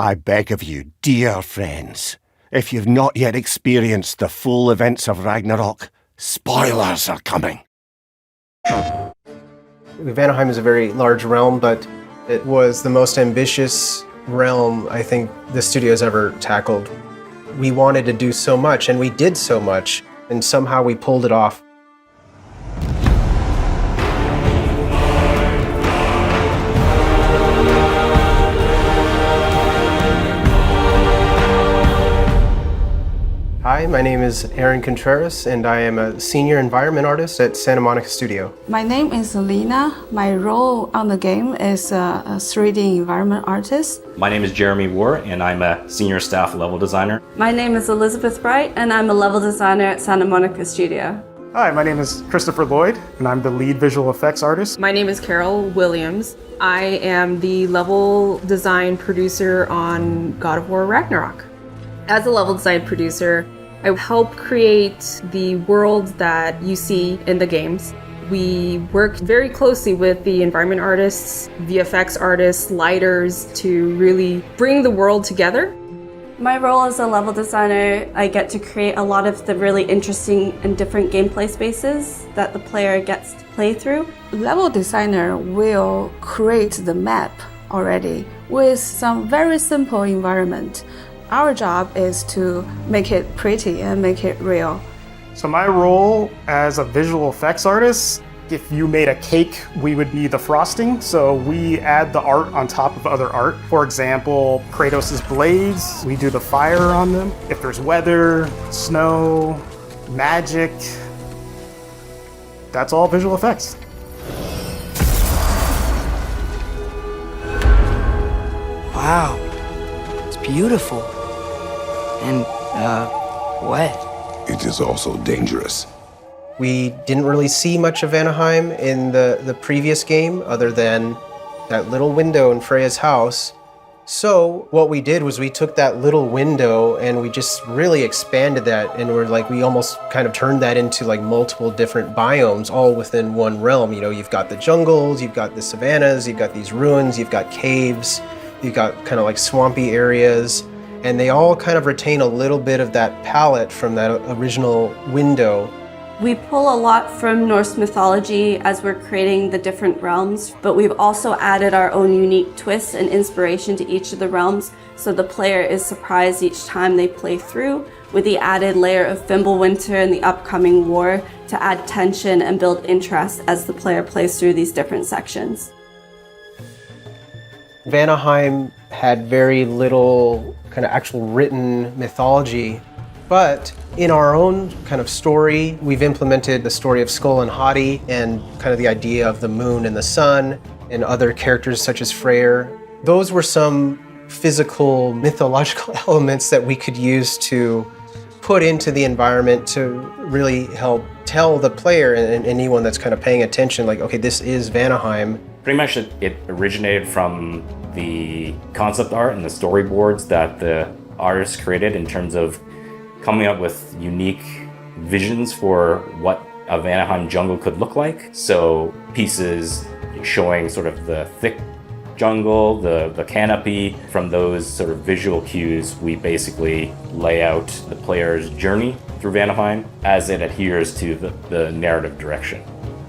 I beg of you, dear friends, if you've not yet experienced the full events of Ragnarök, spoilers are coming. Vanaheim is a very large realm, but it was the most ambitious realm I think the studio's ever tackled. We wanted to do so much, and we did so much, and somehow we pulled it off. Hi, my name is Aaron Contreras, and I am a senior environment artist at Santa Monica Studio. My name is Lena. My role on the game is a 3D environment artist. My name is Jeremy War, and I'm a senior staff level designer. My name is Elizabeth Bright, and I'm a level designer at Santa Monica Studio. Hi, my name is Christopher Lloyd, and I'm the lead visual effects artist. My name is Carol Williams. I am the level design producer on God of War Ragnarök. As a level design producer, I help create the world that you see in the games. We work very closely with the environment artists, VFX artists, lighters to really bring the world together. My role as a level designer, I get to create a lot of the really interesting and different gameplay spaces that the player gets to play through. Level designer will create the map already with some very simple environment. Our job is to make it pretty and make it real. So my role as a visual effects artist, if you made a cake, we would be the frosting. So we add the art on top of other art. For example, Kratos' blades, we do the fire on them. If there's weather, snow, magic, that's all visual effects. Wow, it's beautiful. And, wet. It is also dangerous. We didn't really see much of Vanaheim in the previous game, other than that little window in Freya's house. So what we did was we took that little window and we just really expanded that, and we almost kind of turned that into like multiple different biomes all within one realm. You know, you've got the jungles, you've got the savannas, you've got these ruins, you've got caves, you've got kind of like swampy areas. And they all kind of retain a little bit of that palette from that original window. We pull a lot from Norse mythology as we're creating the different realms, but we've also added our own unique twists and inspiration to each of the realms, so the player is surprised each time they play through, with the added layer of Fimbulwinter and the upcoming war to add tension and build interest as the player plays through these different sections. Vanaheim had very little kind of actual written mythology, but in our own kind of story, we've implemented the story of Skull and Hati and kind of the idea of the moon and the sun and other characters such as Freyr. Those were some physical, mythological elements that we could use to put into the environment to really help tell the player and anyone that's kind of paying attention, like, okay, this is Vanaheim. Pretty much it originated from the concept art and the storyboards that the artists created in terms of coming up with unique visions for what a Vanaheim jungle could look like. So pieces showing sort of the thick jungle, the canopy. From those sort of visual cues, we basically lay out the player's journey through Vanaheim as it adheres to the narrative direction.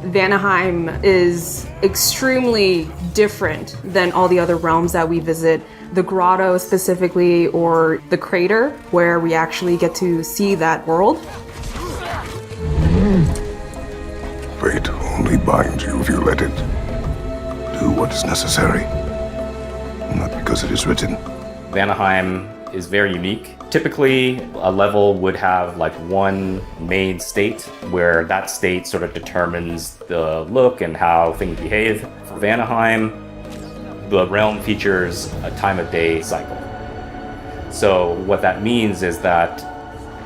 Vanaheim is extremely different than all the other realms that we visit. The grotto specifically, or the crater, where we actually get to see that world. Fate only binds you if you let it. Do what is necessary, not because it is written. Vanaheim is very unique. Typically, a level would have like one main state where that state sort of determines the look and how things behave. For Vanaheim, the realm features a time of day cycle. So what that means is that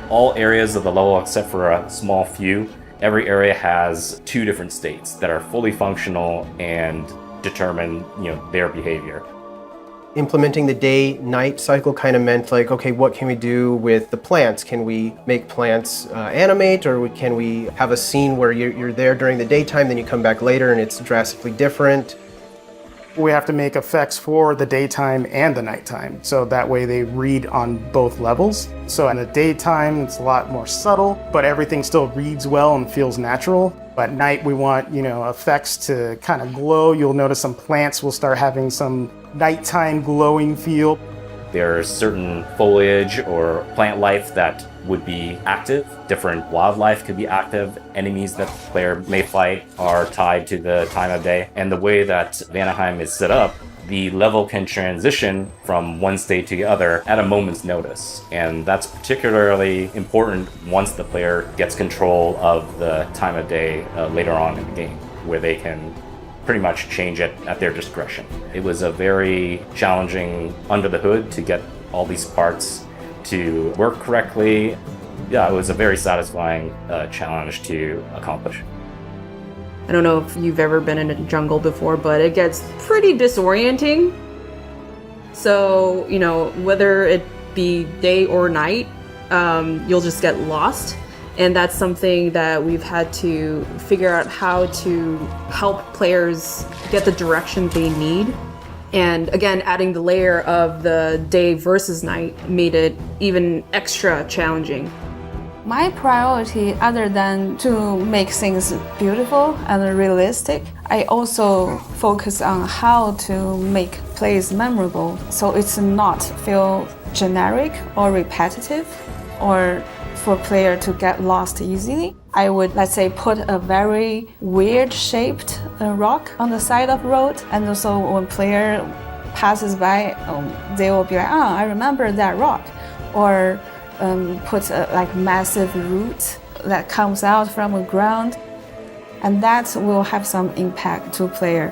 all areas of the level, except for a small few, every area has two different states that are fully functional and determine, their behavior. Implementing the day-night cycle kind of meant like, okay, what can we do with the plants? Can we make plants animate, or can we have a scene where you're there during the daytime, then you come back later and it's drastically different? We have to make effects for the daytime and the nighttime, so that way they read on both levels. So in the daytime, it's a lot more subtle, but everything still reads well and feels natural. At night, we want, effects to kind of glow. You'll notice some plants will start having some nighttime glowing feel. There's certain foliage or plant life that would be active. Different wildlife could be active. Enemies that the player may fight are tied to the time of day. And the way that Vanaheim is set up, the level can transition from one state to the other at a moment's notice. And that's particularly important once the player gets control of the time of day later on in the game, where they can pretty much change it at their discretion. It was a very challenging under the hood to get all these parts to work correctly. Yeah, it was a very satisfying challenge to accomplish. I don't know if you've ever been in a jungle before, but it gets pretty disorienting. So, whether it be day or night, you'll just get lost. And that's something that we've had to figure out how to help players get the direction they need. And again, adding the layer of the day versus night made it even extra challenging. My priority, other than to make things beautiful and realistic, I also focus on how to make plays memorable, so it's not feel generic or repetitive, or for player to get lost easily. I would, let's say, put a very weird shaped rock on the side of the road, and so when player passes by, they will be like, I remember that rock. Or put a massive root that comes out from the ground, and that will have some impact to player.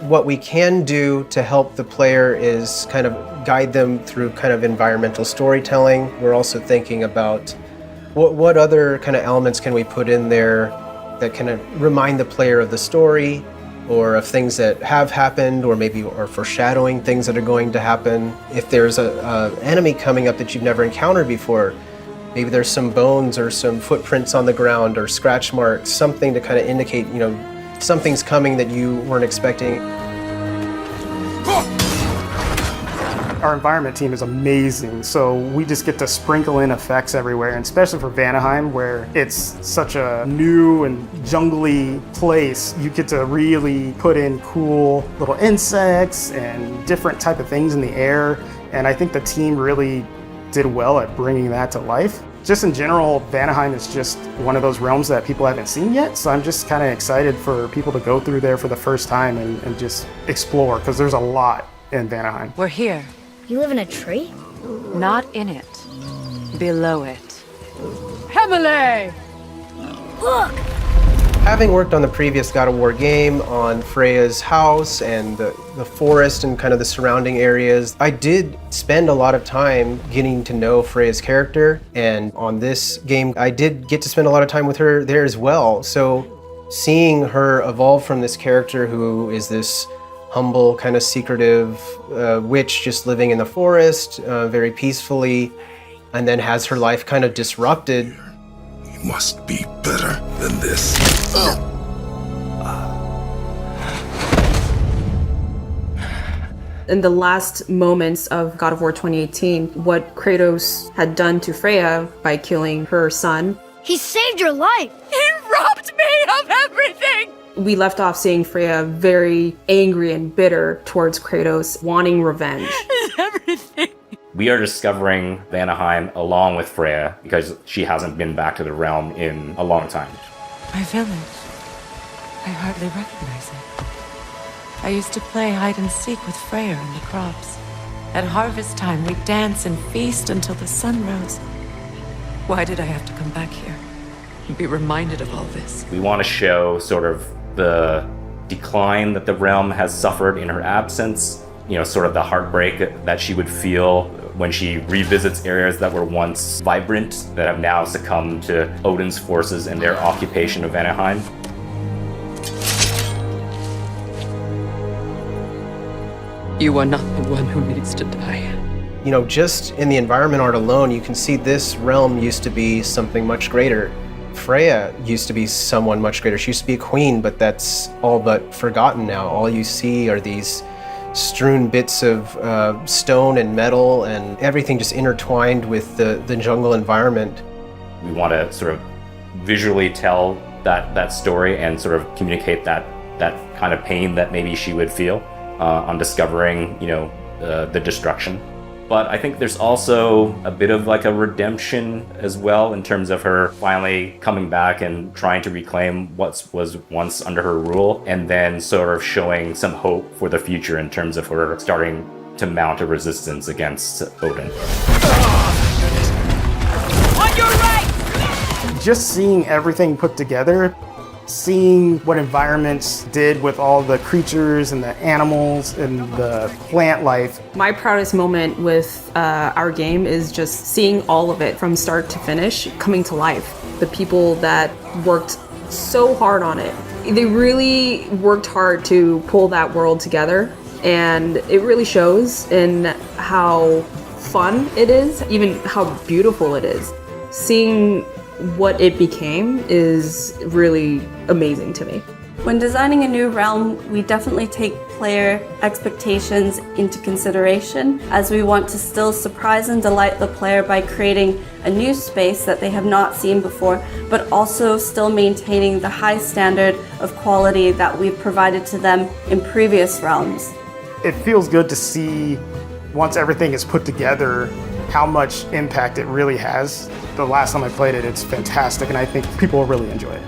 What we can do to help the player is kind of guide them through kind of environmental storytelling. We're also thinking about what other kind of elements can we put in there that kind of remind the player of the story, or of things that have happened, or maybe are foreshadowing things that are going to happen. If there's an enemy coming up that you've never encountered before, maybe there's some bones or some footprints on the ground or scratch marks, something to kind of indicate, something's coming that you weren't expecting. Our environment team is amazing, so we just get to sprinkle in effects everywhere, and especially for Vanaheim, where it's such a new and jungly place, you get to really put in cool little insects and different type of things in the air, and I think the team really did well at bringing that to life. Just in general, Vanaheim is just one of those realms that people haven't seen yet, so I'm just kind of excited for people to go through there for the first time and just explore, because there's a lot in Vanaheim. We're here. You live in a tree? Not in it. Below it. Hemele! Look! Having worked on the previous God of War game, on Freya's house and the forest and kind of the surrounding areas, I did spend a lot of time getting to know Freya's character, and on this game I did get to spend a lot of time with her there as well. So seeing her evolve from this character who is this humble, kind of secretive witch just living in the forest very peacefully, and then has her life kind of disrupted. You must be better than this. In the last moments of God of War 2018, what Kratos had done to Freya by killing her son. He saved your life! He robbed me of everything! We left off seeing Freya very angry and bitter towards Kratos, wanting revenge. Everything! We are discovering Vanaheim along with Freya because she hasn't been back to the realm in a long time. My village. I hardly recognize it. I used to play hide and seek with Freya in the crops. At harvest time, we'd dance and feast until the sun rose. Why did I have to come back here and be reminded of all this? We want to show sort of the decline that the realm has suffered in her absence, sort of the heartbreak that she would feel when she revisits areas that were once vibrant, that have now succumbed to Odin's forces and their occupation of Vanaheim. You are not the one who needs to die. Just in the environment art alone, you can see this realm used to be something much greater. Freya used to be someone much greater. She used to be a queen, but that's all but forgotten now. All you see are these strewn bits of stone and metal and everything just intertwined with the jungle environment. We want to sort of visually tell that story and sort of communicate that kind of pain that maybe she would feel on discovering, the destruction. But I think there's also a bit of like a redemption as well in terms of her finally coming back and trying to reclaim what was once under her rule, and then sort of showing some hope for the future in terms of her starting to mount a resistance against Odin. On your right! Just seeing everything put together, seeing what environments did with all the creatures and the animals and the plant life. My proudest moment with our game is just seeing all of it from start to finish coming to life. The people that worked so hard on it, they really worked hard to pull that world together, and it really shows in how fun it is, even how beautiful it is. Seeing what it became is really amazing to me. When designing a new realm, we definitely take player expectations into consideration, as we want to still surprise and delight the player by creating a new space that they have not seen before, but also still maintaining the high standard of quality that we've provided to them in previous realms. It feels good to see, once everything is put together, how much impact it really has. The last time I played it, it's fantastic, and I think people will really enjoy it.